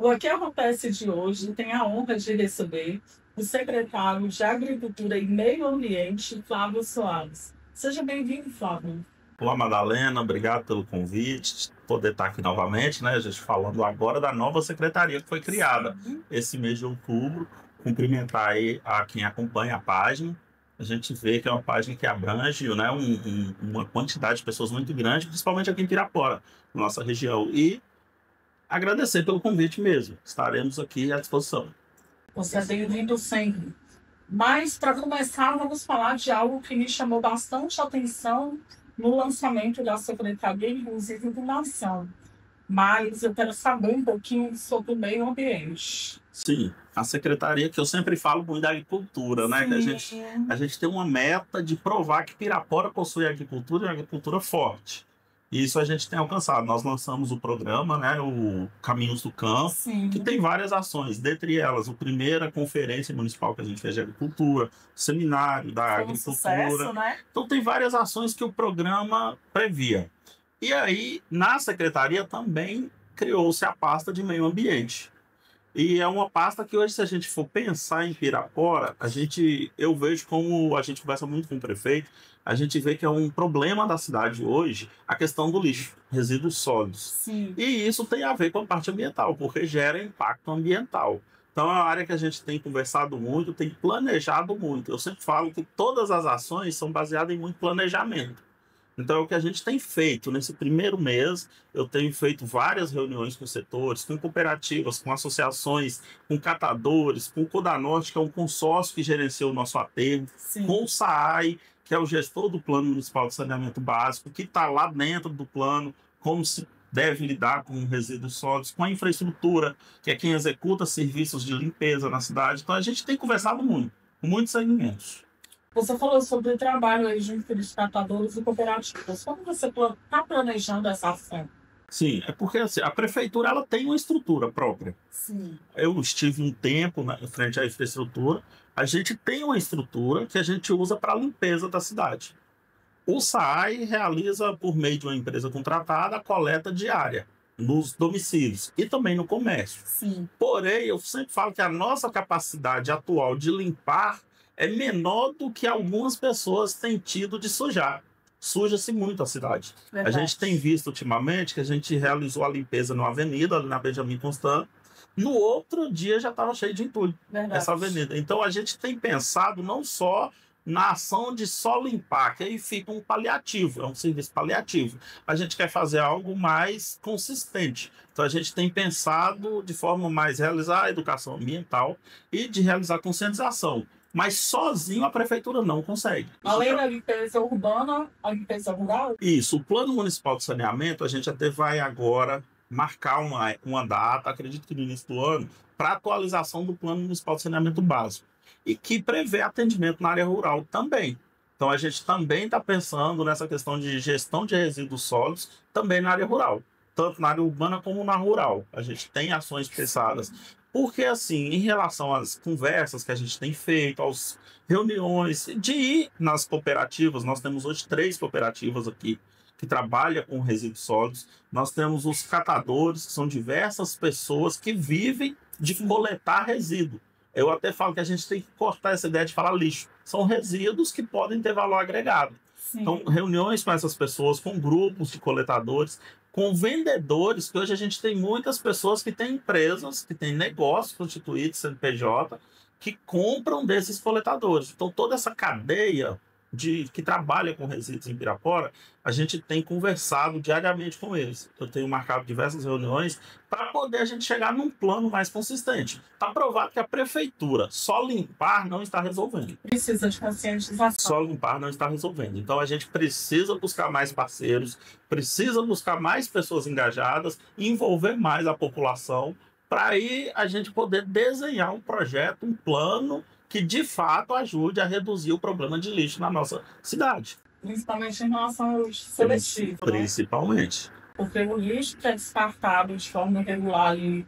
O Que Acontece de hoje tem a honra de receber o secretário de Agricultura e Meio Ambiente, Flávio Soares. Seja bem-vindo, Flávio. Olá, Madalena, obrigado pelo convite, poder estar aqui novamente, né? A gente falando agora da nova secretaria que foi criada esse mês de outubro. Cumprimentar aí a quem acompanha a página. A gente vê que é uma página que abrange, né, uma quantidade de pessoas muito grande, principalmente aqui em Pirapora, na nossa região. E agradecer pelo convite mesmo. Estaremos aqui à disposição. Você é bem-vindo sempre. Mas, para começar, vamos falar de algo que me chamou bastante atenção no lançamento da Secretaria, inclusive de Nação. Mas eu quero saber um pouquinho sobre o meio ambiente. Sim, a secretaria que eu sempre falo muito da agricultura, né? Que a gente tem uma meta de provar que Pirapora possui agricultura e agricultura forte. E isso a gente tem alcançado. Nós lançamos o programa, né, o Caminhos do Campo, que tem várias ações, dentre elas, a primeira conferência municipal que a gente fez de agricultura, seminário da agricultura. Sucesso, né? Então tem várias ações que o programa previa. E aí, na secretaria também criou-se a pasta de meio ambiente. E é uma pasta que hoje, se a gente for pensar em Pirapora, eu vejo, como a gente conversa muito com o prefeito, a gente vê que é um problema da cidade hoje a questão do lixo, resíduos sólidos. Sim. E isso tem a ver com a parte ambiental, porque gera impacto ambiental. Então é uma área que a gente tem conversado muito, tem planejado muito. Eu sempre falo que todas as ações são baseadas em muito planejamento. Então, é o que a gente tem feito. Nesse primeiro mês, eu tenho feito várias reuniões com setores, com cooperativas, com associações, com catadores, com o Codanorte, que é um consórcio que gerencia o nosso aterro, com o SAAI, que é o gestor do Plano Municipal de Saneamento Básico, que está lá dentro do plano, como se deve lidar com resíduos sólidos, com a infraestrutura, que é quem executa serviços de limpeza na cidade. Então, a gente tem conversado muito, com muitos segmentos. Você falou sobre o trabalho aí junto dos catadores e cooperativas. Como você está planejando essa ação? Sim, é porque assim, a prefeitura ela tem uma estrutura própria. Sim. Eu estive um tempo frente à infraestrutura. A gente tem uma estrutura que a gente usa para a limpeza da cidade. O SAAI realiza, por meio de uma empresa contratada, a coleta diária nos domicílios e também no comércio. Sim. Porém, eu sempre falo que a nossa capacidade atual de limpar é menor do que algumas pessoas têm tido de sujar. Suja-se muito a cidade. Verdade. A gente tem visto ultimamente que a gente realizou a limpeza numa avenida, ali na Benjamin Constant. No outro dia já estava cheio de entulho, essa avenida. Então a gente tem pensado não só na ação de só limpar, que aí fica um paliativo, é um serviço paliativo. A gente quer fazer algo mais consistente. Então a gente tem pensado de forma mais realizar a educação ambiental e de realizar conscientização. Mas sozinho a prefeitura não consegue. Além da limpeza urbana, a limpeza rural? Isso, o Plano Municipal de Saneamento, a gente até vai agora marcar uma data, acredito que no início do ano, para atualização do Plano Municipal de Saneamento Básico. E que prevê atendimento na área rural também. Então a gente também está pensando nessa questão de gestão de resíduos sólidos também na área rural. Tanto na área urbana como na rural. A gente tem ações pensadas. Porque, assim, em relação às conversas que a gente tem feito, às reuniões, de ir nas cooperativas, nós temos hoje 3 cooperativas aqui que trabalham com resíduos sólidos. Nós temos os catadores, que são diversas pessoas que vivem de coletar resíduo. Eu até falo que a gente tem que cortar essa ideia de falar lixo. São resíduos que podem ter valor agregado. Sim. Então, reuniões com essas pessoas, com grupos de coletadores, com vendedores, que hoje a gente tem muitas pessoas que têm empresas, que têm negócios constituídos, CNPJ, que compram desses coletadores. Então, toda essa cadeia que trabalha com resíduos em Pirapora, a gente tem conversado diariamente com eles. Eu tenho marcado diversas reuniões para poder a gente chegar num plano mais consistente. Está provado que a prefeitura só limpar não está resolvendo. Precisa de conscientização. Só limpar não está resolvendo. Então a gente precisa buscar mais parceiros, precisa buscar mais pessoas engajadas, envolver mais a população, para aí a gente poder desenhar um projeto, um plano que de fato ajude a reduzir o problema de lixo na nossa cidade. Principalmente em relação aos seletivos. Principalmente. Porque o lixo que é descartado de forma irregular e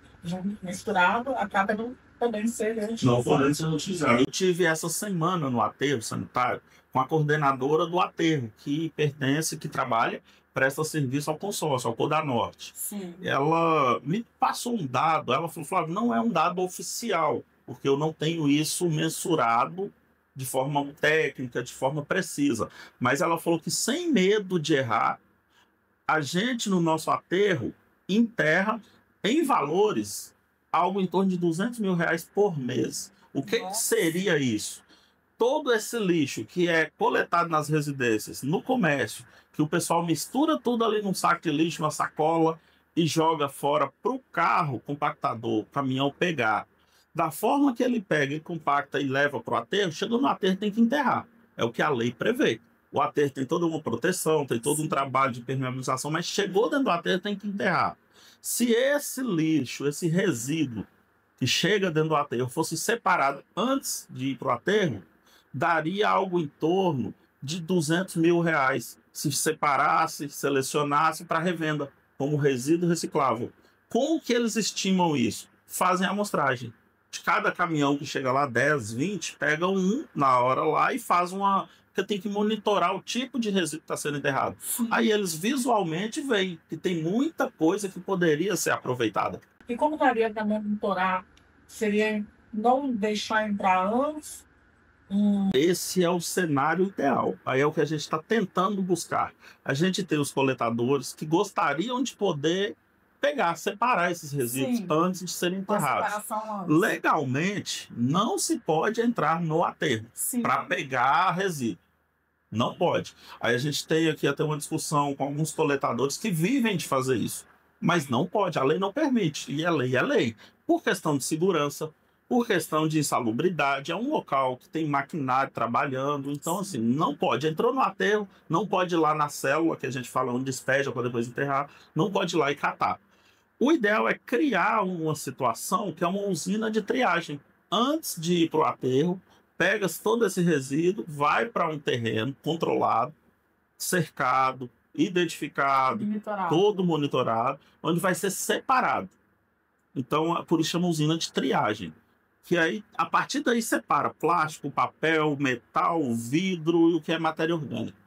misturado acaba não podendo ser reutilizado. Não podendo ser utilizado. Eu tive essa semana no aterro sanitário com a coordenadora do aterro, que trabalha presta serviço ao consórcio, ao Codanorte. Sim. Ela me passou um dado, ela falou, Flávio, não é um dado oficial, porque eu não tenho isso mensurado de forma técnica, de forma precisa. Mas ela falou que sem medo de errar, a gente no nosso aterro enterra em valores algo em torno de R$ 200.000 por mês. O que seria isso? Todo esse lixo que é coletado nas residências, no comércio, que o pessoal mistura tudo ali num saco de lixo, uma sacola e joga fora para o carro compactador, caminhão pegar. Da forma que ele pega e compacta e leva para o aterro, chega no aterro tem que enterrar. É o que a lei prevê. O aterro tem toda uma proteção, tem todo um trabalho de impermeabilização, mas chegou dentro do aterro tem que enterrar. Se esse lixo, esse resíduo que chega dentro do aterro fosse separado antes de ir para o aterro, daria algo em torno de R$ 200.000 se separasse, selecionasse para revenda como resíduo reciclável. Como que eles estimam isso? Fazem a amostragem. De cada caminhão que chega lá, 10, 20, pega um na hora lá e faz uma... Porque tem que monitorar o tipo de resíduo que está sendo enterrado. Aí eles visualmente veem que tem muita coisa que poderia ser aproveitada. E como daria para monitorar? Seria não deixar entrar antes? Esse é o cenário ideal. Aí é o que a gente está tentando buscar. A gente tem os coletadores que gostariam de poder pegar, separar esses resíduos antes de serem enterrados. Legalmente, não se pode entrar no aterro para pegar resíduo. Não pode. Aí a gente tem aqui até uma discussão com alguns coletadores que vivem de fazer isso. Mas não pode, a lei não permite. E a lei é lei. Por questão de segurança, por questão de insalubridade, é um local que tem maquinário trabalhando, então assim, não pode. Entrou no aterro, não pode ir lá na célula, que a gente fala onde despeja para depois enterrar, não pode ir lá e catar. O ideal é criar uma situação que é uma usina de triagem. Antes de ir para o aterro, pega-se todo esse resíduo, vai para um terreno controlado, cercado, identificado, todo monitorado, onde vai ser separado. Então, por isso chama usina de triagem. Que aí, a partir daí, separa plástico, papel, metal, vidro e o que é matéria orgânica.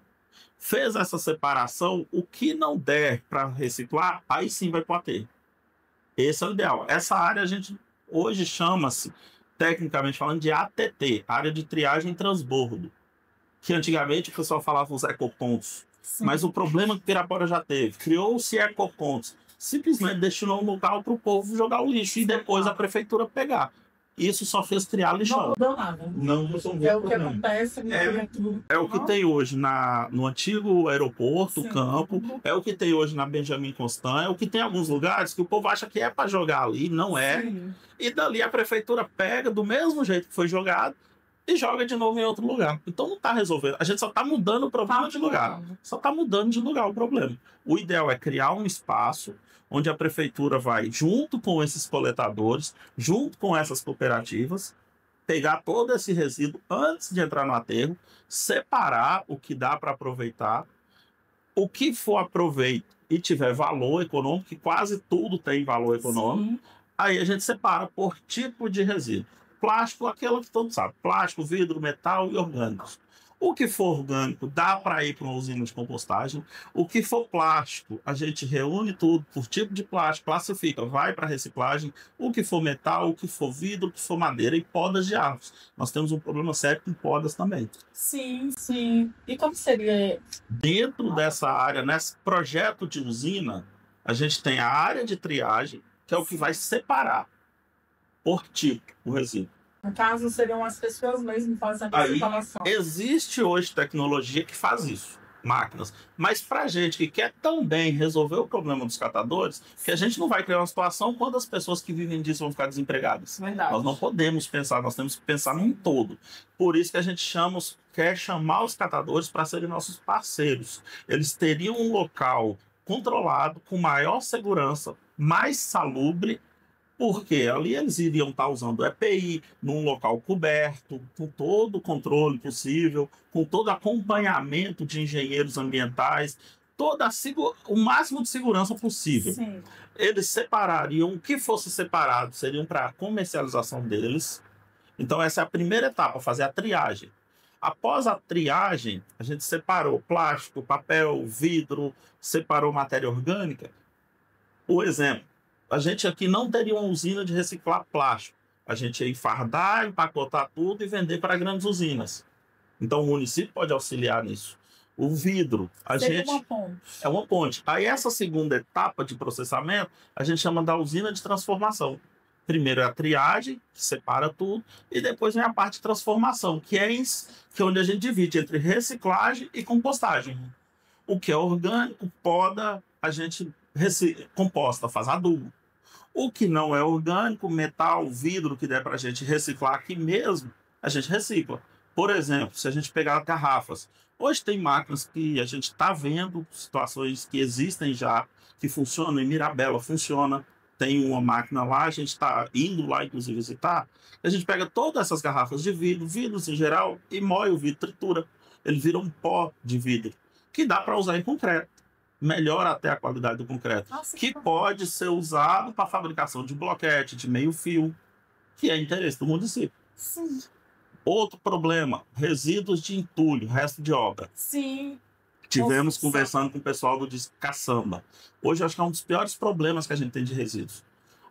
Fez essa separação, o que não der para reciclar, aí sim vai para o aterro. Esse é o ideal. Essa área a gente hoje chama-se, tecnicamente falando, de ATT, área de triagem e transbordo. Que antigamente o pessoal falava os ecopontos. Mas o problema que Pirapora já teve, criou-se ecopontos, simplesmente destinou um local para o povo jogar o lixo e depois a prefeitura pegar. Isso só fez criar lixão. Não mudou nada. Não resolveu. É o que acontece. É o que tem hoje no antigo aeroporto, campo, é o que tem hoje na Benjamin Constant, é o que tem em alguns lugares que o povo acha que é para jogar ali, não é. E dali a prefeitura pega do mesmo jeito que foi jogado e joga de novo em outro lugar. Então não está resolvendo. A gente só está mudando o problema de lugar. Só está mudando de lugar o problema. O ideal é criar um espaço onde a prefeitura vai, junto com esses coletadores, junto com essas cooperativas, pegar todo esse resíduo antes de entrar no aterro, separar o que dá para aproveitar, o que for aproveito e tiver valor econômico, que quase tudo tem valor econômico, aí a gente separa por tipo de resíduo. Plástico, aquilo que todo sabe, plástico, vidro, metal e orgânicos. O que for orgânico dá para ir para uma usina de compostagem. O que for plástico, a gente reúne tudo por tipo de plástico, classifica, vai para reciclagem. O que for metal, o que for vidro, o que for madeira e podas de árvores. Nós temos um problema sério com podas também. Sim. E como seria? Dentro dessa área, nesse projeto de usina, a gente tem a área de triagem, que é o que vai separar por tipo o resíduo. No caso, seriam as pessoas mesmo fazendo essa instalação. Existe hoje tecnologia que faz isso, máquinas. Mas para a gente que quer também resolver o problema dos catadores, que a gente não vai criar uma situação quando as pessoas que vivem disso vão ficar desempregadas. Verdade. Nós não podemos pensar, nós temos que pensar num todo. Por isso que a gente quer chamar os catadores para serem nossos parceiros. Eles teriam um local controlado, com maior segurança, mais salubre, porque ali eles iriam estar usando EPI, num local coberto, com todo o controle possível, com todo acompanhamento de engenheiros ambientais, o máximo de segurança possível. Eles separariam, o que fosse separado seriam para a comercialização deles. Então essa é a primeira etapa, fazer a triagem. Após a triagem, a gente separou plástico, papel, vidro, separou matéria orgânica. Por exemplo, a gente aqui não teria uma usina de reciclar plástico. A gente ia enfardar, empacotar tudo e vender para grandes usinas. Então, o município pode auxiliar nisso. O vidro, Seria uma ponte. é uma ponte. Aí, essa segunda etapa de processamento, a gente chama da usina de transformação. Primeiro é a triagem, que separa tudo, e depois vem a parte de transformação, que é onde a gente divide entre reciclagem e compostagem. O que é orgânico, poda, a gente composta, faz adubo. O que não é orgânico, metal, vidro, que der para a gente reciclar aqui mesmo, a gente recicla. Por exemplo, se a gente pegar garrafas, hoje tem máquinas que a gente está vendo, situações que existem já, que funcionam, em Mirabela funciona, tem uma máquina lá, a gente está indo lá, inclusive, visitar, a gente pega todas essas garrafas de vidro, vidros em geral, e moe o vidro, tritura. Ele vira um pó de vidro, que dá para usar em concreto. Melhora até a qualidade do concreto. Nossa, que pode ser usado para a fabricação de bloquete, de meio fio, que é interesse do município. Sim. Outro problema, resíduos de entulho, resto de obra. Sim. Tivemos conversando com o pessoal do Disque Caçamba. Hoje, acho que é um dos piores problemas que a gente tem de resíduos.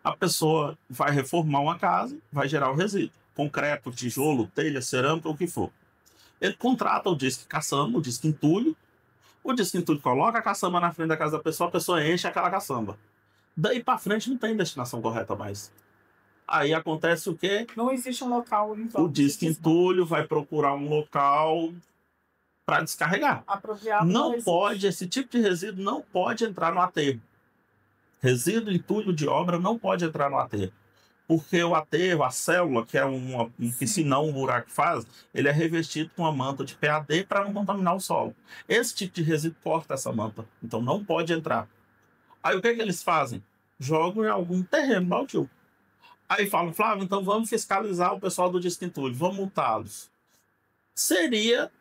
A pessoa vai reformar uma casa, vai gerar o resíduo. Concreto, tijolo, telha, cerâmica, o que for. Ele contrata o Disque Caçamba, o Disque Entulho. O Disque Entulho coloca a caçamba na frente da casa da pessoa, a pessoa enche aquela caçamba. Daí para frente não tem destinação correta mais. Aí acontece o quê? Não existe um local. O Disque Entulho vai procurar um local para descarregar. Apropriado. Não pode, esse tipo de resíduo não pode entrar no aterro. Resíduo entulho de obra não pode entrar no aterro. Porque o aterro, a célula, que é um piscinão, um buraco que faz, ele é revestido com uma manta de PAD para não contaminar o solo. Esse tipo de resíduo corta essa manta, então não pode entrar. Aí o que eles fazem? Jogam em algum terreno baldio. Aí falam, Flávio, então vamos fiscalizar o pessoal do Disque Entulho, vamos multá-los. Seria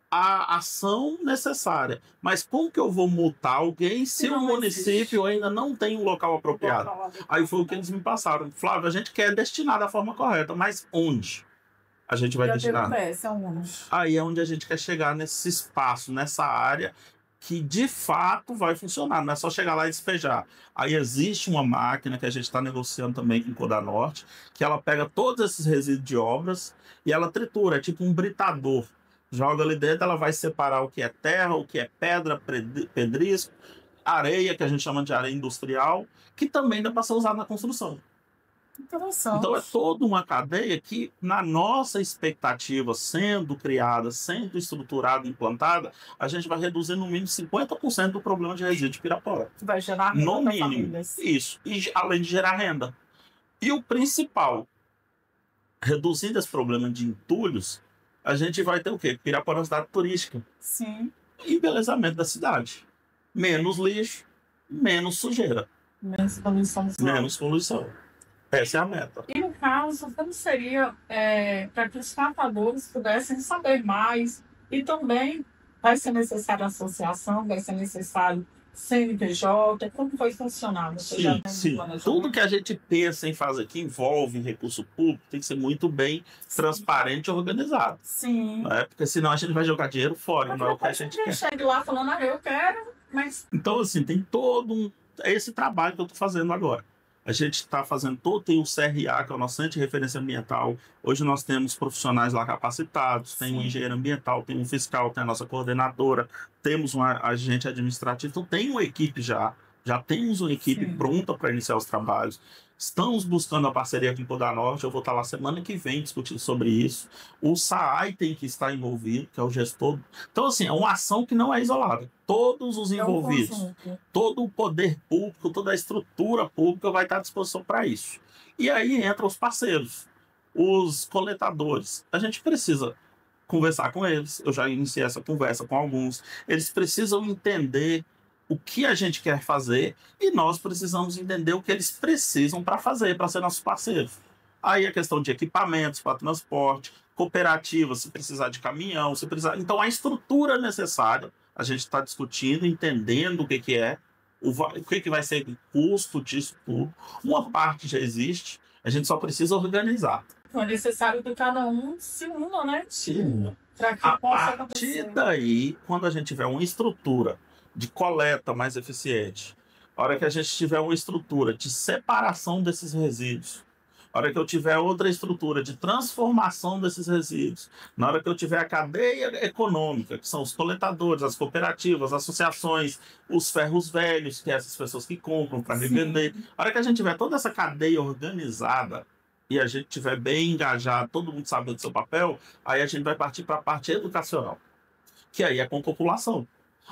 a ação necessária. Mas como que eu vou multar alguém se o município ainda não tem um local apropriado? Aí foi o que eles me passaram. Flávio, a gente quer destinar da forma correta, mas onde a gente vai destinar? Aí é onde a gente quer chegar nesse espaço, nessa área que de fato vai funcionar. Não é só chegar lá e despejar. Aí existe uma máquina que a gente está negociando também com o Codanorte, que ela pega todos esses resíduos de obras e ela tritura, é tipo um britador. Joga ali dentro, ela vai separar o que é terra, o que é pedra, pedrisco, areia, que a gente chama de areia industrial, que também dá para ser usado na construção. Interessante. Então é toda uma cadeia que, na nossa expectativa, sendo criada, sendo estruturada, implantada, a gente vai reduzir no mínimo 50% do problema de resíduo de Pirapora. Vai gerar renda no para mínimo. Famílias. Isso. E além de gerar renda. E o principal, reduzindo esse problema de entulhos, a gente vai ter o quê? Pirapora é uma cidade turística. Sim. E embelezamento da cidade. Menos lixo, menos sujeira. Menos poluição. Menos poluição. Essa é a meta. E no caso, como seria para que os catadores pudessem saber mais? E também vai ser necessária associação, vai ser necessário CNPJ, como vai funcionar? Sim. Tudo que a gente pensa em fazer que envolve recurso público tem que ser muito bem transparente e organizado. Sim. Não é? Porque senão a gente vai jogar dinheiro fora, não é o que a gente quer. Chega lá falando, eu quero, mas... Então, assim, tem todo esse trabalho que eu estou fazendo agora. A gente está fazendo tem o CRA, que é o nosso Centro de Referência Ambiental. Hoje nós temos profissionais lá capacitados, tem um engenheiro ambiental, tem um fiscal, tem a nossa coordenadora, temos um agente administrativo, então tem uma equipe já temos uma equipe pronta para iniciar os trabalhos. Estamos buscando a parceria com o Codanorte, eu vou estar lá semana que vem discutindo sobre isso. O SAAI tem que estar envolvido, que é o gestor. Então, assim, é uma ação que não é isolada. Todos os envolvidos, todo o poder público, toda a estrutura pública vai estar à disposição para isso. E aí entram os parceiros, os coletadores. A gente precisa conversar com eles, eu já iniciei essa conversa com alguns. Eles precisam entender o que a gente quer fazer e nós precisamos entender o que eles precisam para fazer, para ser nossos parceiros. Aí a questão de equipamentos para transporte, cooperativas, se precisar de caminhão, se precisar... Então a estrutura necessária, a gente está discutindo, entendendo o que é, o que vai ser o custo disso tudo. Uma parte já existe, a gente só precisa organizar. É necessário que cada um se una, né? Sim. para que A possa partir acontecer. daí, quando a gente tiver uma estrutura de coleta mais eficiente, a hora que a gente tiver uma estrutura de separação desses resíduos, a hora que eu tiver outra estrutura de transformação desses resíduos, na hora que eu tiver a cadeia econômica, que são os coletadores, as cooperativas, as associações, os ferros velhos, que é essas pessoas que compram para revender, a hora que a gente tiver toda essa cadeia organizada e a gente tiver bem engajado, todo mundo sabendo do seu papel, aí a gente vai partir para a parte educacional, que aí é com a população.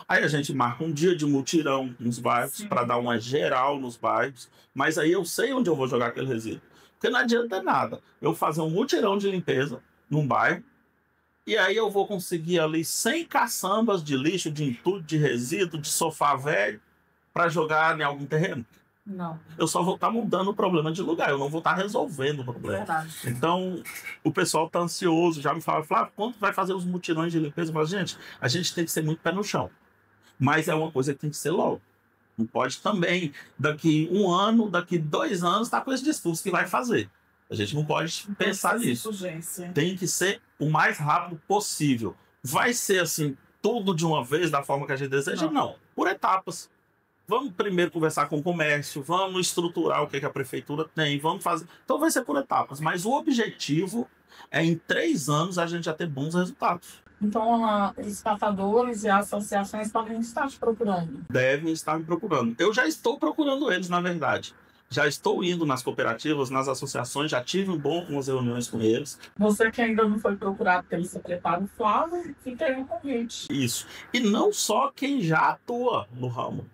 Aí a gente marca um dia de mutirão nos bairros para dar uma geral nos bairros, mas aí eu sei onde eu vou jogar aquele resíduo. Porque não adianta nada eu fazer um mutirão de limpeza num bairro e aí eu vou conseguir ali 100 caçambas de lixo, de entulho, de resíduo, de sofá velho para jogar em algum terreno. Não. Eu só vou estar mudando o problema de lugar, eu não vou estar resolvendo o problema. Verdade. Então, o pessoal está ansioso, já me fala, Flávio, quando vai fazer os mutirões de limpeza? Eu falo, gente, a gente tem que ser muito pé no chão. Mas é uma coisa que tem que ser logo. Não pode também, daqui 1 ano, daqui 2 anos, estar com esse discurso que vai fazer. A gente não pode pensar nisso. Urgência. Tem que ser o mais rápido possível. Vai ser assim, tudo de uma vez, da forma que a gente deseja? Não. Por etapas. Vamos primeiro conversar com o comércio, vamos estruturar o que a prefeitura tem, vamos fazer. Então vai ser por etapas. Mas o objetivo é, em 3 anos, a gente já ter bons resultados. Então, os catadores e as associações podem estar te procurando. Devem estar me procurando. Eu já estou procurando eles, na verdade. Já estou indo nas cooperativas, nas associações, já tive umas reuniões com eles. Você que ainda não foi procurado pelo secretário Flávio, fica aí um convite. Isso. E não só quem já atua no ramo.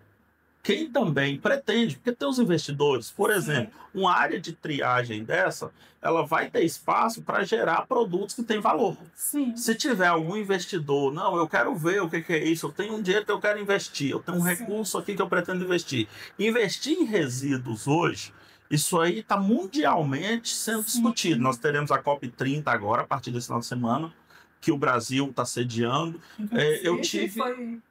Quem também pretende, porque tem os investidores, por exemplo, uma área de triagem dessa, ela vai ter espaço para gerar produtos que têm valor. Sim. Se tiver algum investidor, não, eu quero ver o que é isso, eu tenho um dinheiro que eu quero investir, eu tenho um recurso aqui que eu pretendo investir. Investir em resíduos hoje, isso aí está mundialmente sendo discutido. Nós teremos a COP30 agora, a partir desse final de semana, que o Brasil está sediando.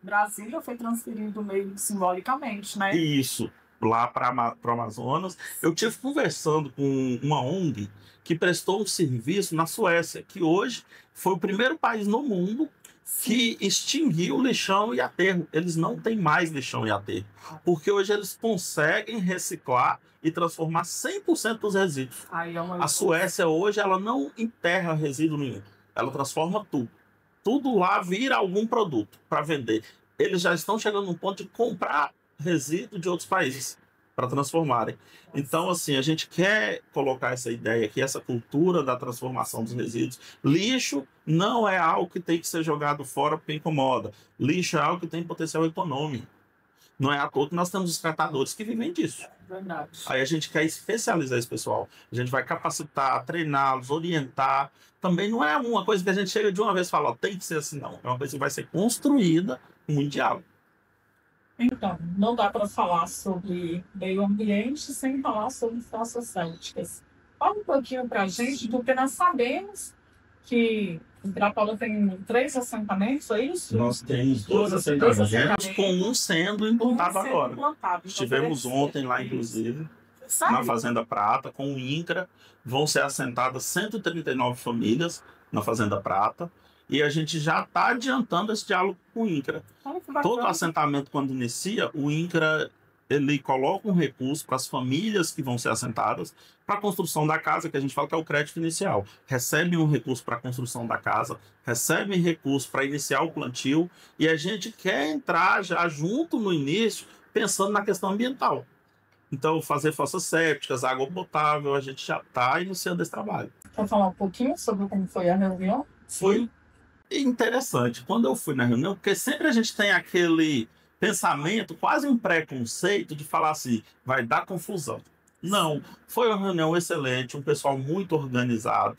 Brasília foi transferido meio simbolicamente, né? Isso, lá para o Amazonas. Eu tive conversando com uma ONG que prestou um serviço na Suécia, que hoje foi o primeiro país no mundo que extinguiu o lixão e aterro. Eles não têm mais lixão e aterro, porque hoje eles conseguem reciclar e transformar 100% dos resíduos. A Suécia hoje ela não enterra resíduo nenhum. Ela transforma tudo. Tudo lá vira algum produto para vender. Eles já estão chegando num ponto de comprar resíduo de outros países para transformarem. Então, assim, a gente quer colocar essa ideia aqui, essa cultura da transformação dos resíduos. Lixo não é algo que tem que ser jogado fora porque incomoda. Lixo é algo que tem potencial econômico. Não é à toa que nós temos os catadores que vivem disso. Verdade. Aí a gente quer especializar esse pessoal. A gente vai capacitar, treiná-los, orientar. Também não é uma coisa que a gente chega de uma vez e fala, ó, tem que ser assim, não. É uma coisa que vai ser construída com muito diálogo. Então, não dá para falar sobre meio ambiente sem falar sobre farmacêuticas. Fala um pouquinho para a gente, porque nós sabemos que em Pirapora tem 3 assentamentos, é isso? Nós temos 2 assentamentos, com um sendo implantado agora. Estivemos ontem lá, inclusive, na Fazenda Prata, com o INCRA. Vão ser assentadas 139 famílias na Fazenda Prata. E a gente já está adiantando esse diálogo com o INCRA. Todo assentamento, quando inicia, o INCRA ele coloca um recurso para as famílias que vão ser assentadas para a construção da casa, que a gente fala que é o crédito inicial. Recebem um recurso para a construção da casa, recebem recurso para iniciar o plantio, e a gente quer entrar já junto no início, pensando na questão ambiental. Então, fazer fossas sépticas, água potável, a gente já está iniciando esse trabalho. Quer falar um pouquinho sobre como foi a reunião? Foi interessante. Quando eu fui na reunião, porque sempre a gente tem aquele pensamento, quase um preconceito de falar assim, vai dar confusão. Não, foi uma reunião excelente, um pessoal muito organizado,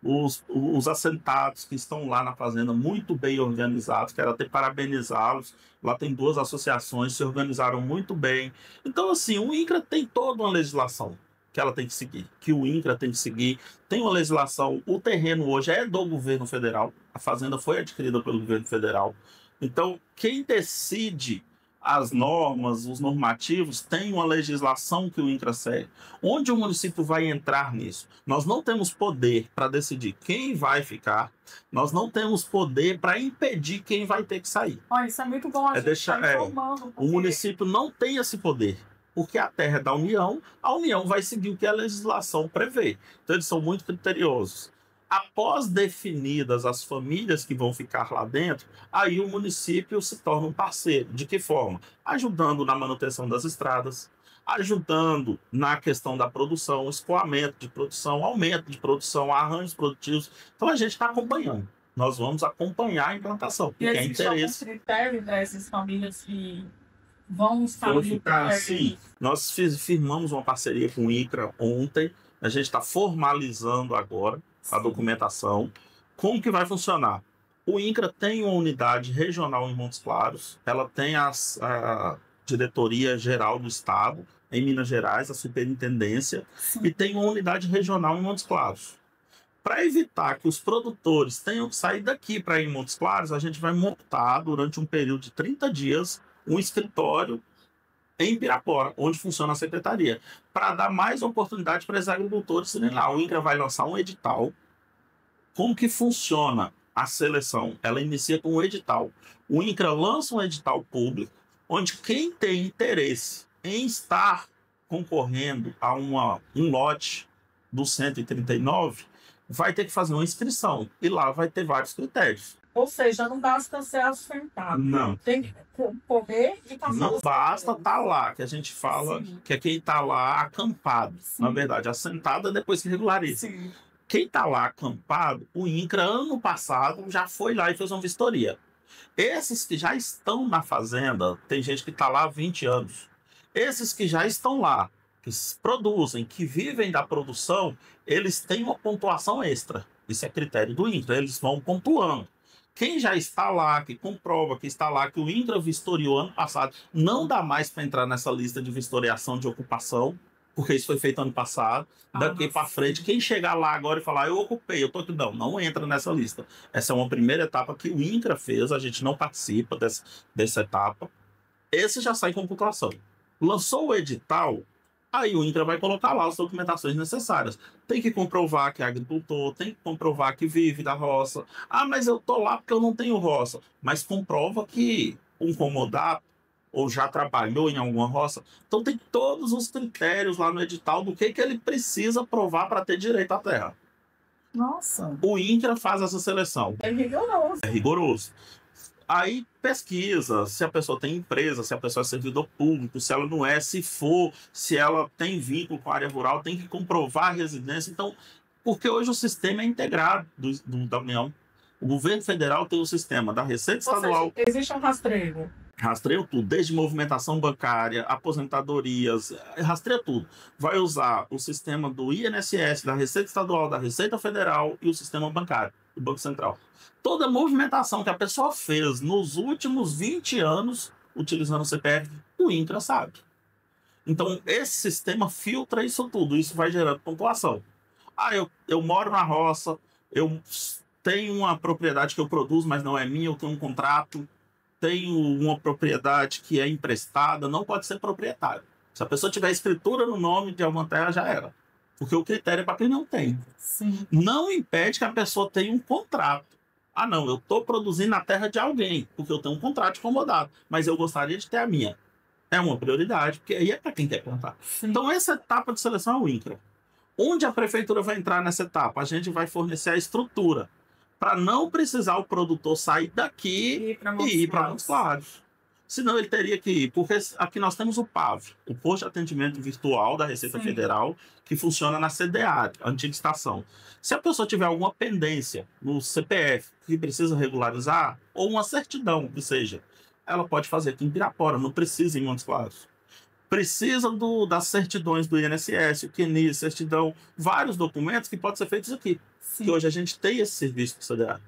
os assentados que estão lá na fazenda muito bem organizados, quero até parabenizá-los, lá tem 2 associações, se organizaram muito bem. Então, assim, o INCRA tem toda uma legislação que ela tem que seguir, que o INCRA tem que seguir, tem uma legislação, o terreno hoje é do governo federal, a fazenda foi adquirida pelo governo federal. Então, quem decide as normas, os normativos, tem uma legislação que o INCRA segue. Onde o município vai entrar nisso? Nós não temos poder para decidir quem vai ficar, nós não temos poder para impedir quem vai ter que sair. Olha, isso é muito bom a gente estar informando. O município não tem esse poder, porque a terra é da União, a União vai seguir o que a legislação prevê. Então eles são muito criteriosos. Após definidas as famílias que vão ficar lá dentro, aí o município se torna um parceiro. De que forma? Ajudando na manutenção das estradas, ajudando na questão da produção, escoamento de produção, aumento de produção, arranjos produtivos. Então a gente está acompanhando. Nós vamos acompanhar a implantação. E existe algum critério para essas famílias que vão estar sim. Nós firmamos uma parceria com o INCRA ontem. A gente está formalizando agora a documentação. Como que vai funcionar? O INCRA tem uma unidade regional em Montes Claros, ela tem a diretoria geral do estado em Minas Gerais, a superintendência, e tem uma unidade regional em Montes Claros. Para evitar que os produtores tenham que sair daqui para ir em Montes Claros, a gente vai montar durante um período de 30 dias um escritório em Pirapora, onde funciona a secretaria, para dar mais oportunidade para os agricultores irem lá. O INCRA vai lançar um edital. Como que funciona a seleção? Ela inicia com um edital. O INCRA lança um edital público, onde quem tem interesse em estar concorrendo a um lote do 139 vai ter que fazer uma inscrição. E lá vai ter vários critérios. Ou seja, não basta ser assentado. Não. Tem que correr e passar. Não basta estar lá, que a gente fala que é quem está lá acampado. Sim. Na verdade, assentado é depois que regulariza. Sim. Quem está lá acampado, o INCRA, ano passado, já foi lá e fez uma vistoria. Esses que já estão na fazenda, tem gente que está lá há 20 anos. Esses que já estão lá, que produzem, que vivem da produção, eles têm uma pontuação extra. Isso é critério do INCRA, eles vão pontuando. Quem já está lá, que comprova que está lá, que o INCRA vistoriou ano passado, não dá mais para entrar nessa lista de vistoriação de ocupação, porque isso foi feito ano passado. Daqui para frente, quem chegar lá agora e falar, eu ocupei, eu tô aqui, não entra nessa lista. Essa é uma primeira etapa que o INCRA fez, a gente não participa dessa etapa. Esse já sai com pontuação. Lançou o edital, aí o INCRA vai colocar lá as documentações necessárias. Tem que comprovar que é agricultor, tem que comprovar que vive da roça. Ah, mas eu tô lá porque eu não tenho roça. Mas comprova que um comodato ou já trabalhou em alguma roça. Então tem todos os critérios lá no edital do que ele precisa provar para ter direito à terra. Nossa. O INCRA faz essa seleção. É rigoroso. É rigoroso. Aí pesquisa se a pessoa tem empresa, se a pessoa é servidor público, se ela não é, se for, se ela tem vínculo com a área rural, tem que comprovar a residência. Então, porque hoje o sistema é integrado da União. O governo federal tem o sistema da Receita Estadual. Ou seja, existe um rastreio. Rastreia tudo, desde movimentação bancária, aposentadorias, rastreia tudo. Vai usar o sistema do INSS, da Receita Estadual, da Receita Federal e o sistema bancário, do Banco Central. Toda movimentação que a pessoa fez nos últimos 20 anos, utilizando o CPF, o INCRA sabe. Então, esse sistema filtra isso tudo, isso vai gerando pontuação. Ah, eu moro na roça, eu tenho uma propriedade que eu produzo, mas não é minha, eu tenho um contrato, tenho uma propriedade que é emprestada, não pode ser proprietário. Se a pessoa tiver escritura no nome de alguma terra, já era. Porque o critério é para quem não tem. Sim. Não impede que a pessoa tenha um contrato. Ah, não, eu estou produzindo na terra de alguém, porque eu tenho um contrato de comodato, mas eu gostaria de ter a minha. É uma prioridade, porque aí é para quem quer plantar. Sim. Então, essa etapa de seleção é o INCRA. Onde a prefeitura vai entrar nessa etapa? A gente vai fornecer a estrutura, para não precisar o produtor sair daqui e ir para Montes Claros. Senão ele teria que ir, porque aqui nós temos o PAV, o Posto de Atendimento Virtual da Receita Federal, que funciona na CDA, a antiga estação. Se a pessoa tiver alguma pendência no CPF que precisa regularizar, ou uma certidão que seja, ela pode fazer aqui em Pirapora, não precisa em Montes Claros. Precisa das certidões do INSS, o QNI, certidão, vários documentos que podem ser feitos aqui. Sim. Que hoje a gente tem esse serviço do CDA.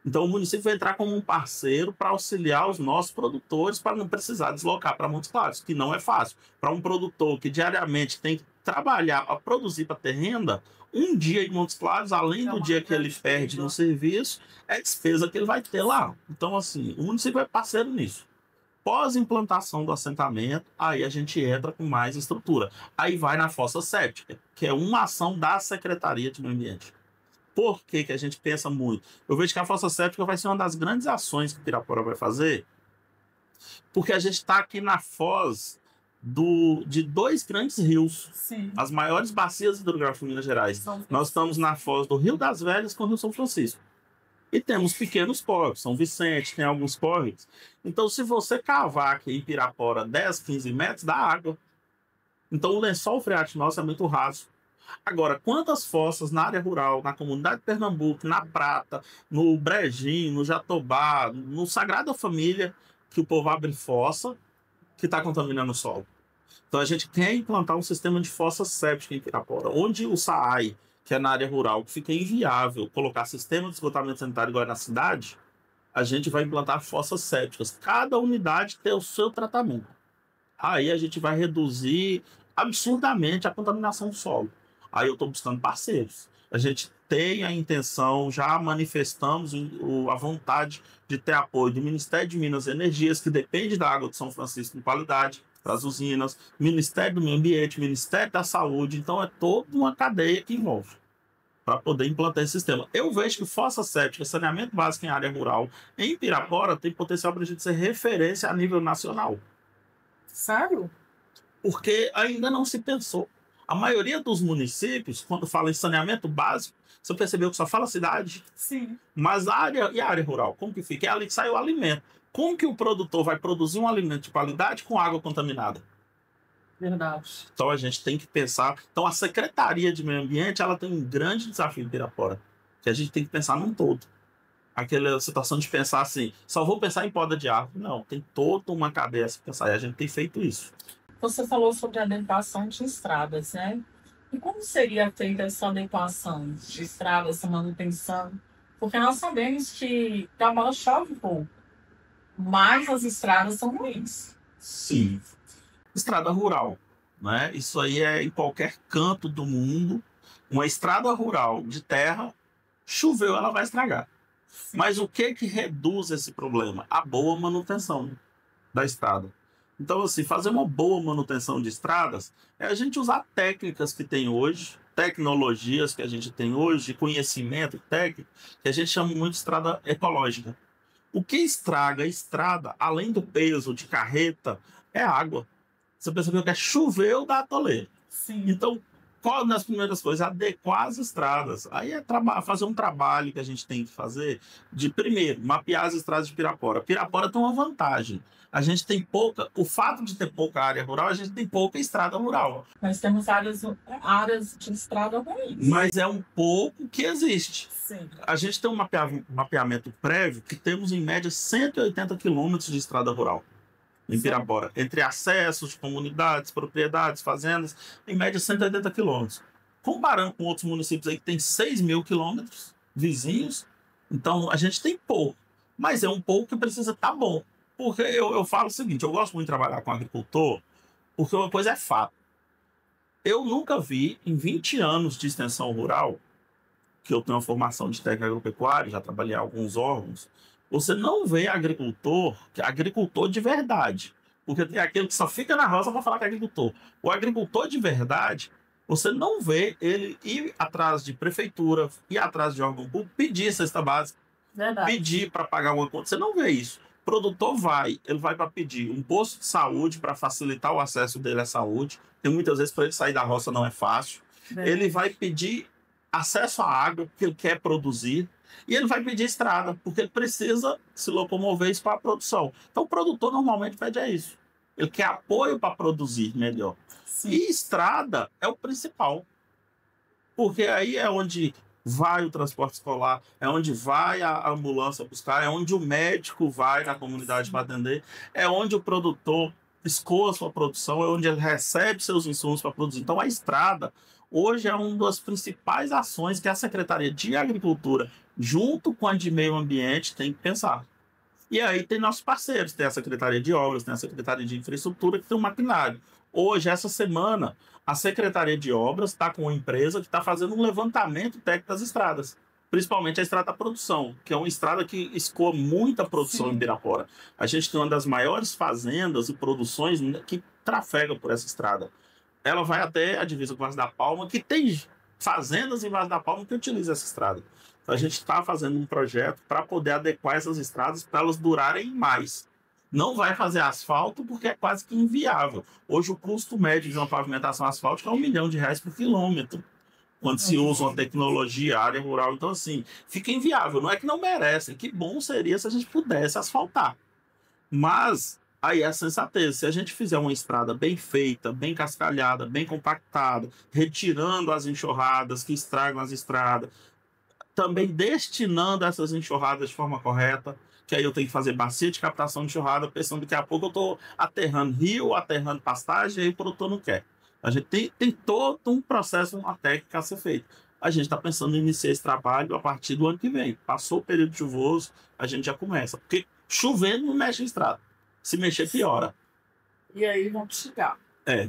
Então o município vai entrar como um parceiro para auxiliar os nossos produtores para não precisar deslocar para Montes Claros, que não é fácil. Para um produtor que diariamente tem que trabalhar para produzir, para ter renda, um dia em Montes Claros, além do dia que ele perde no serviço, é despesa que ele vai ter lá. Então, assim, o município é parceiro nisso. Pós-implantação do assentamento, aí a gente entra com mais estrutura. Aí vai na fossa séptica, que é uma ação da Secretaria de Meio Ambiente. Por que que a gente pensa muito? Eu vejo que a fossa séptica vai ser uma das grandes ações que Pirapora vai fazer, porque a gente está aqui na foz de dois grandes rios, Sim. as maiores bacias hidrográficas de Minas Gerais. Nós estamos na foz do Rio das Velhas com o Rio São Francisco. E temos pequenos córregos, São Vicente, tem alguns córregos. Então, se você cavar aqui em Pirapora 10, 15 metros, dá água. Então, o lençol freático nosso é muito raso. Agora, quantas fossas na área rural, na comunidade de Pernambuco, na Prata, no Brejinho, no Jatobá, no Sagrada Família, que o povo abre fossa, que está contaminando o solo. Então, a gente quer implantar um sistema de fossa séptica em Pirapora, onde o SAAI, que é na área rural, que fica inviável colocar sistema de esgotamento sanitário igual na cidade, a gente vai implantar fossas sépticas. Cada unidade tem o seu tratamento. Aí a gente vai reduzir absurdamente a contaminação do solo. Aí eu estou buscando parceiros. A gente tem a intenção, já manifestamos a vontade de ter apoio do Ministério de Minas e Energias, que depende da água de São Francisco em qualidade, para as usinas, Ministério do Meio Ambiente, Ministério da Saúde. Então é toda uma cadeia que envolve para poder implantar esse sistema. Eu vejo que fossa séptica, saneamento básico em área rural, em Pirapora, tem potencial para a gente ser referência a nível nacional. Sério? Porque ainda não se pensou. A maioria dos municípios, quando fala em saneamento básico, você percebeu que só fala cidade? Sim. Mas a área rural, como que fica? É ali que sai o alimento. Como que o produtor vai produzir um alimento de qualidade com água contaminada? Verdade. Então a gente tem que pensar. Então a Secretaria de Meio Ambiente, ela tem um grande desafio em Pirapora, que a gente tem que pensar num todo. Aquela situação de pensar assim, só vou pensar em poda de árvore. Não, tem toda uma cadeia a se pensar, e a gente tem feito isso. Você falou sobre a adequação de estradas, né? E como seria feita essa adequação de estradas, essa manutenção? Porque nós sabemos que Gramado chove pouco, mas as estradas são ruins. Sim. Estrada rural, né? Isso aí é em qualquer canto do mundo. Uma estrada rural de terra, choveu, ela vai estragar. Sim. Mas o que reduz esse problema? A boa manutenção da estrada. Então, assim, fazer uma boa manutenção de estradas é a gente usar técnicas que tem hoje, tecnologias que a gente tem hoje, conhecimento técnico, que a gente chama muito de estrada ecológica. O que estraga a estrada, além do peso de carreta, é água. Você percebeu que choveu, dá atoleiro. Sim. Então, qual das primeiras coisas? Adequar as estradas. Aí é fazer um trabalho que a gente tem que fazer de, primeiro, mapear as estradas de Pirapora. Pirapora tem uma vantagem. A gente tem pouca... O fato de ter pouca área rural, a gente tem pouca estrada rural. Nós temos áreas de estrada ruins. Mas é um pouco que existe. Sim. A gente tem um mapeamento prévio que temos, em média, 180 quilômetros de estrada rural em Pirapora, entre acessos de comunidades, propriedades, fazendas, em média 180 quilômetros. Comparando com outros municípios aí que tem 6.000 quilômetros vizinhos, então a gente tem pouco, mas é um pouco que precisa estar bom. Porque eu falo o seguinte, eu gosto muito de trabalhar com agricultor, porque uma coisa é fato. Eu nunca vi, em 20 anos de extensão rural, que eu tenho uma formação de técnico agropecuário, já trabalhei em alguns órgãos, você não vê agricultor de verdade. Porque tem aquele que só fica na roça para falar que é agricultor. O agricultor de verdade, você não vê ele ir atrás de prefeitura, ir atrás de órgão público, pedir cesta básica, Verdade. pedir para pagar uma conta. Você não vê isso. O produtor ele vai para pedir um posto de saúde para facilitar o acesso dele à saúde. E muitas vezes para ele sair da roça não é fácil. Verdade. Ele vai pedir acesso à água que ele quer produzir. E ele vai pedir estrada, porque ele precisa se locomover isso para a produção. Então, o produtor normalmente pede isso. Ele quer apoio para produzir melhor. Sim. E estrada é o principal. Porque aí é onde vai o transporte escolar, é onde vai a ambulância buscar, é onde o médico vai na comunidade para atender, é onde o produtor escoa sua produção, é onde ele recebe seus insumos para produzir. Então, a estrada hoje é uma das principais ações que a Secretaria de Agricultura, junto com a de Meio Ambiente, tem que pensar. E aí tem nossos parceiros, tem a Secretaria de Obras, tem a Secretaria de Infraestrutura, que tem um maquinário. Hoje, essa semana, a Secretaria de Obras está com uma empresa que está fazendo um levantamento técnico das estradas. principalmente a estrada da produção, que é uma estrada que escoa muita produção em Pirapora. A gente tem uma das maiores fazendas e produções que trafegam por essa estrada. Ela vai até a divisa com Vaz da Palma, que tem fazendas em Vaz da Palma que utilizam essa estrada. Então, a gente está fazendo um projeto para poder adequar essas estradas para elas durarem mais. Não vai fazer asfalto porque é quase que inviável. Hoje o custo médio de uma pavimentação asfáltica é R$ 1 milhão por quilômetro, quando se usa uma tecnologia, área rural. Então, assim, fica inviável. Não é que não merecem, que bom seria se a gente pudesse asfaltar. Mas aí é a sensatez. Se a gente fizer uma estrada bem feita, bem cascalhada, bem compactada, retirando as enxurradas que estragam as estradas, também destinando essas enxurradas de forma correta, que aí eu tenho que fazer bacia de captação de enxurrada, pensando que daqui a pouco eu estou aterrando rio, aterrando pastagem, e aí o produtor não quer. A gente tem todo um processo, uma técnica a ser feita. A gente está pensando em iniciar esse trabalho a partir do ano que vem. Passou o período chuvoso, a gente já começa. Porque chovendo não mexe em estrada. Se mexer, piora. E aí vamos chegar.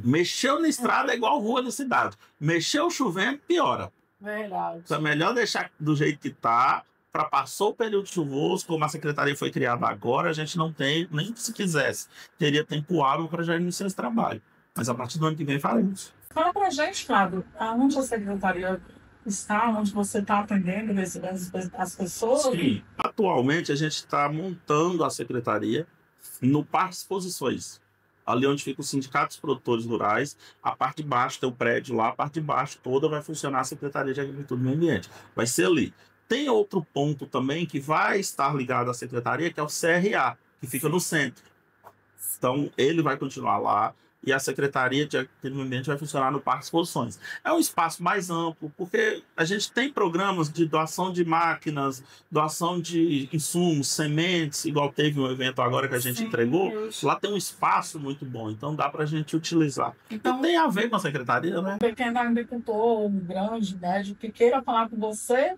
Mexeu na estrada é igual rua da cidade. Mexeu chovendo, piora. Verdade. Então é melhor deixar do jeito que está, para passou o período chuvoso, como a secretaria foi criada agora, a gente não tem, nem se quisesse, teria tempo hábil para já iniciar esse trabalho. Mas a partir do ano que vem faremos. Fala para a gente, Flávio, aonde a secretaria está, onde você está atendendo, recebendo as pessoas? Sim, atualmente a gente está montando a secretaria no Parque Exposições, ali onde ficam os sindicatos produtores rurais. A parte de baixo tem o prédio lá, a parte de baixo toda vai funcionar a Secretaria de Agricultura e Meio Ambiente. Vai ser ali. Tem outro ponto também que vai estar ligado à secretaria, que é o CRA, que fica no centro. Então, ele vai continuar lá e a Secretaria de Agricultura e Meio Ambiente vai funcionar no Parque Exposições. É um espaço mais amplo, porque a gente tem programas de doação de máquinas, doação de insumos, sementes, igual teve um evento agora que a gente entregou. Lá tem um espaço muito bom, então dá para a gente utilizar. Então, tem a ver com a Secretaria, né? Um pequeno agricultor, um grande médico que queira falar com você,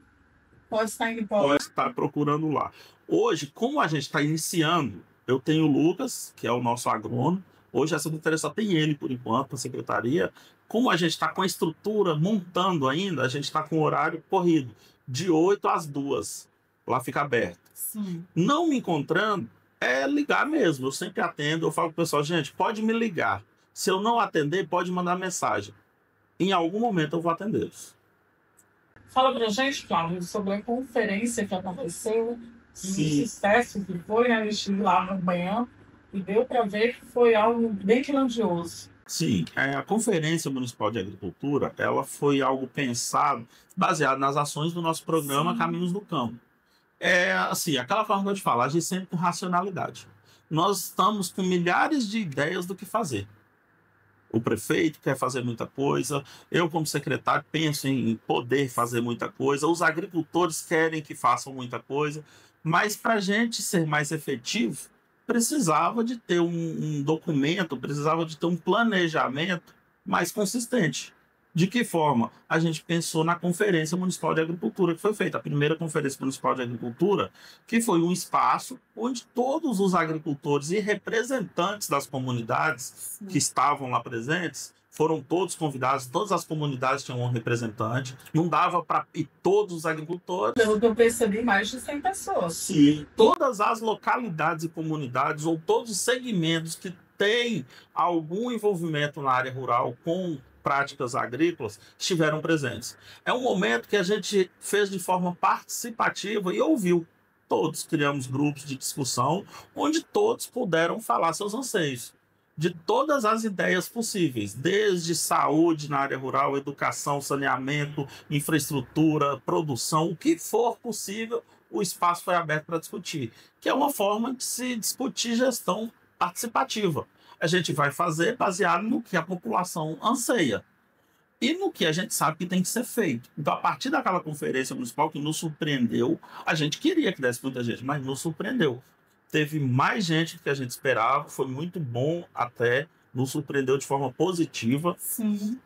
pode estar procurando lá. Hoje, como a gente está iniciando, eu tenho o Lucas, que é o nosso agrônomo. Hoje a secretaria só tem ele, por enquanto, a secretaria. Como a gente está com a estrutura montando ainda, a gente está com o horário corrido, de 8 às 2. Lá fica aberto. Sim. Não me encontrando, é ligar mesmo. Eu sempre atendo, eu falo pro pessoal, gente, pode me ligar. Se eu não atender, pode mandar mensagem. Em algum momento eu vou atendê-los. Fala pra gente, Flávio, sobre a conferência que aconteceu, o sucesso que foi, né? Eu estive lá no manhã e deu para ver que foi algo bem grandioso. Sim, a Conferência Municipal de Agricultura, ela foi algo pensado, baseado nas ações do nosso programa Caminhos do Campo. É assim, aquela forma que eu te falo, agir sempre com racionalidade. Nós estamos com milhares de ideias do que fazer. O prefeito quer fazer muita coisa, eu como secretário penso em poder fazer muita coisa, os agricultores querem que façam muita coisa, mas para a gente ser mais efetivo, precisava de ter um documento, precisava de ter um planejamento mais consistente. De que forma? A gente pensou na Conferência Municipal de Agricultura, que foi feita, a primeira Conferência Municipal de Agricultura, que foi um espaço onde todos os agricultores e representantes das comunidades que estavam lá presentes, foram todos convidados, todas as comunidades tinham um representante, não dava para ir todos os agricultores. Pelo que eu percebi, mais de 100 pessoas. Sim, todas as localidades e comunidades, ou todos os segmentos que têm algum envolvimento na área rural com práticas agrícolas, estiveram presentes. É um momento que a gente fez de forma participativa e ouviu. Todos criamos grupos de discussão, onde todos puderam falar seus anseios, de todas as ideias possíveis, desde saúde na área rural, educação, saneamento, infraestrutura, produção, o que for possível, o espaço foi aberto para discutir, que é uma forma de se discutir gestão participativa. A gente vai fazer baseado no que a população anseia e no que a gente sabe que tem que ser feito. Então, a partir daquela conferência municipal que nos surpreendeu, a gente queria que desse muita gente, mas nos surpreendeu. Teve mais gente do que a gente esperava, foi muito bom até, nos surpreendeu de forma positiva. Sim.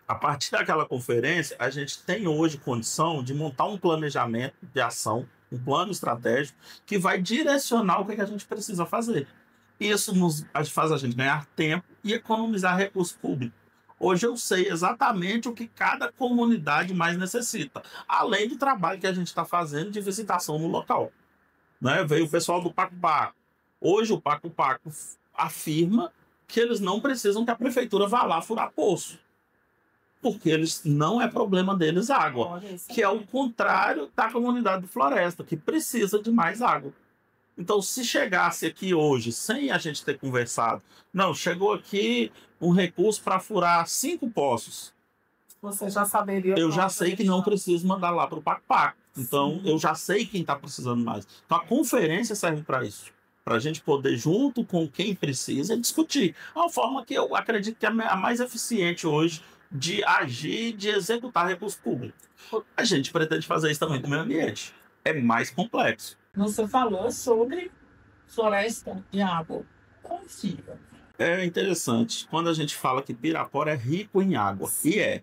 A partir daquela conferência, a gente tem hoje condição de montar um planejamento de ação, um plano estratégico, que vai direcionar o que a gente precisa fazer. Isso faz a gente ganhar tempo e economizar recurso público. Hoje eu sei exatamente o que cada comunidade mais necessita, além do trabalho que a gente está fazendo de visitação no local. Né? Veio o pessoal do Paco Paco. Hoje o Paco Paco afirma que eles não precisam que a prefeitura vá lá furar poço, porque eles não é problema deles água, que é o contrário da comunidade do Floresta, que precisa de mais água. Então, se chegasse aqui hoje, sem a gente ter conversado, não, chegou aqui um recurso para furar 5 poços. Você já saberia. Eu já sei que não preciso mandar lá para o Paco Paco. Então, eu já sei quem está precisando mais. Então, a conferência serve para isso. Para a gente poder, junto com quem precisa, discutir. É uma forma que eu acredito que é a mais eficiente hoje de agir, de executar recurso público. A gente pretende fazer isso também com o meio ambiente. É mais complexo. Você falou sobre floresta e água. Como fica? É interessante. Quando a gente fala que Pirapora é rico em água, e é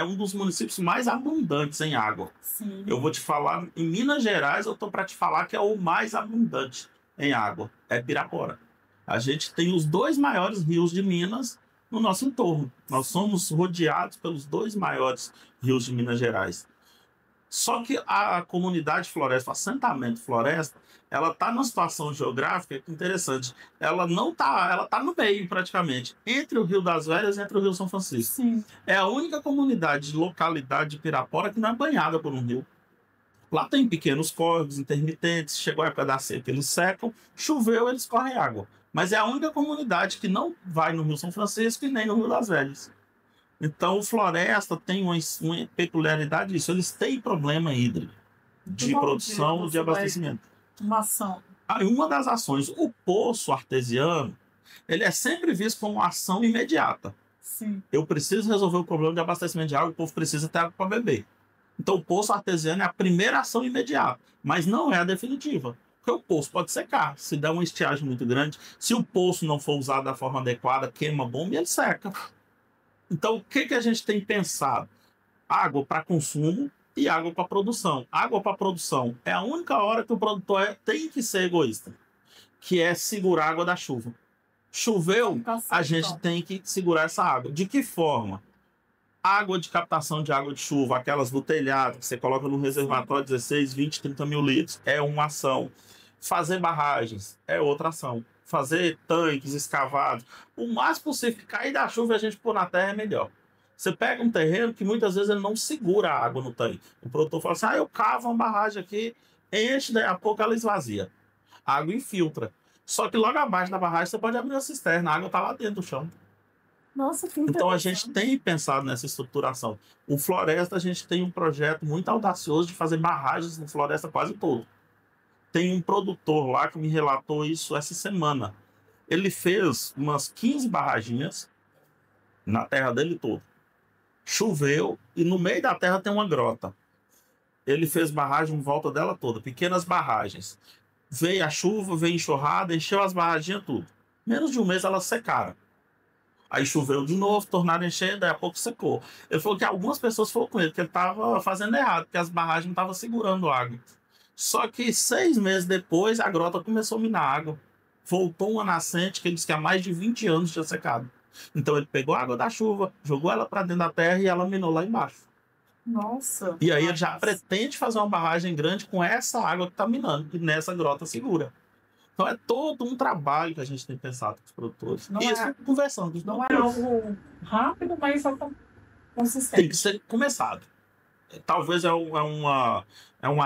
um dos municípios mais abundantes em água. Sim. Eu vou te falar, em Minas Gerais, eu estou para te falar que é o mais abundante em água, é Pirapora. A gente tem os 2 maiores rios de Minas no nosso entorno. Nós somos rodeados pelos 2 maiores rios de Minas Gerais. Só que a comunidade floresta, o assentamento floresta, ela está numa situação geográfica interessante. Ela não tá, ela está no meio praticamente, entre o Rio das Velhas e entre o Rio São Francisco. Sim. É a única comunidade, localidade de Pirapora que não é banhada por um rio. Lá tem pequenos córregos intermitentes, chegou a época da seca, eles secam, choveu, eles correm água. Mas é a única comunidade que não vai no Rio São Francisco e nem no Rio das Velhas. Então, o Floresta tem uma peculiaridade disso. Eles têm problema hídrico de produção de abastecimento. Uma ação. Aí, uma das ações, o poço artesiano, ele é sempre visto como uma ação imediata. Sim. Eu preciso resolver o problema de abastecimento de água, o povo precisa ter água para beber. Então, o poço artesiano é a primeira ação imediata, mas não é a definitiva. Porque o poço pode secar. Se der uma estiagem muito grande, se o poço não for usado da forma adequada, queima a bomba e ele seca. Então, o que a gente tem pensado? Água para consumo e água para produção. Água para produção é a única hora que o produtor tem que ser egoísta, que é segurar a água da chuva. Choveu, a gente tem que segurar essa água. De que forma? Água de captação de água de chuva, aquelas do telhado, que você coloca no reservatório 16, 20, 30 mil litros, é uma ação. Fazer barragens é outra ação. Fazer tanques escavados, o mais possível que cair da chuva e a gente pôr na terra é melhor. Você pega um terreno que muitas vezes ele não segura a água no tanque. O produtor fala assim, eu cavo uma barragem aqui, enche, daí a pouco ela esvazia. A água infiltra. Só que logo abaixo da barragem você pode abrir uma cisterna, a água está lá dentro do chão. Nossa, que então a gente tem pensado nessa estruturação. O Floresta, a gente tem um projeto muito audacioso de fazer barragens no Floresta quase todo. Tem um produtor lá que me relatou isso essa semana. Ele fez umas 15 barraginhas na terra dele toda. Choveu e no meio da terra tem uma grota. Ele fez barragem em volta dela toda, pequenas barragens. Veio a chuva, veio a enxurrada, encheu as barraginhas tudo. Menos de um mês elas secaram. Aí choveu de novo, tornaram a encher, daí a pouco secou. Ele falou que algumas pessoas falaram com ele que ele estava fazendo errado, que as barragens não estavam segurando água. Só que 6 meses depois, a grota começou a minar água. Voltou uma nascente que ele disse que há mais de 20 anos tinha secado. Então ele pegou a água da chuva, jogou ela para dentro da terra e ela minou lá embaixo. Nossa. E aí ele já pretende fazer uma barragem grande com essa água que está minando, que nessa grota segura. Então é todo um trabalho que a gente tem pensado com os produtores. Não isso é, conversando. Não é algo rápido, mas é consistente. Tem que ser começado. Talvez é uma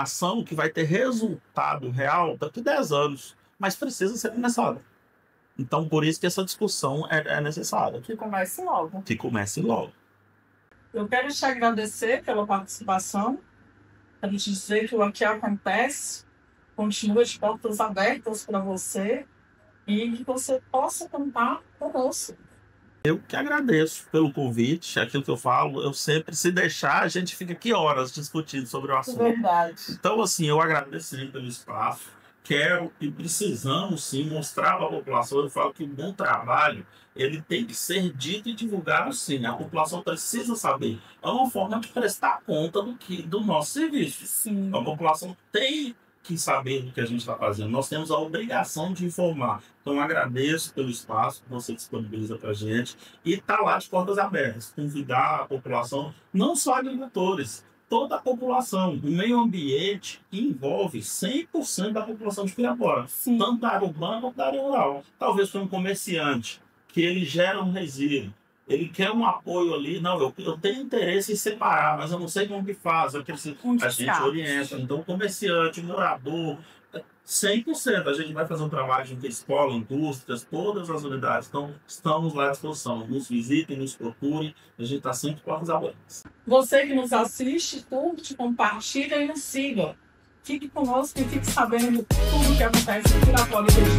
ação que vai ter resultado real daqui a 10 anos, mas precisa ser começada. Então, por isso que essa discussão é necessária. Que comece logo. Que comece logo. Eu quero te agradecer pela participação, para te dizer que o Aqui Acontece continua de portas abertas para você e que você possa contar conosco. Eu que agradeço pelo convite, aquilo que eu falo, eu sempre, se deixar, a gente fica aqui horas discutindo sobre o assunto. Verdade. Então, assim, eu agradeço pelo espaço, quero e precisamos, sim, mostrar para a população, eu falo que o bom trabalho, ele tem que ser dito e divulgado, sim, a população precisa saber. É uma forma de prestar conta do nosso serviço. Sim. A população tem que saber do que a gente está fazendo, nós temos a obrigação de informar. Então, agradeço pelo espaço que você disponibiliza para a gente e está lá de portas abertas, convidar a população, não só agricultores, toda a população. O meio ambiente envolve 100% da população de Pirapora, tanto da área urbana quanto da área rural. Talvez foi um comerciante que ele gera um resíduo, ele quer um apoio ali, não, eu tenho interesse em separar, mas eu não sei como que faz, a gente orienta. Então, o comerciante, o morador, 100%, a gente vai fazer um trabalho junto à escola, indústrias, todas as unidades. Então, estamos lá à disposição. Nos visitem, nos procurem, a gente está sempre com as abertas. Você que nos assiste, curte, compartilha e nos siga. Fique conosco e fique sabendo tudo o que acontece em Pirapora e região.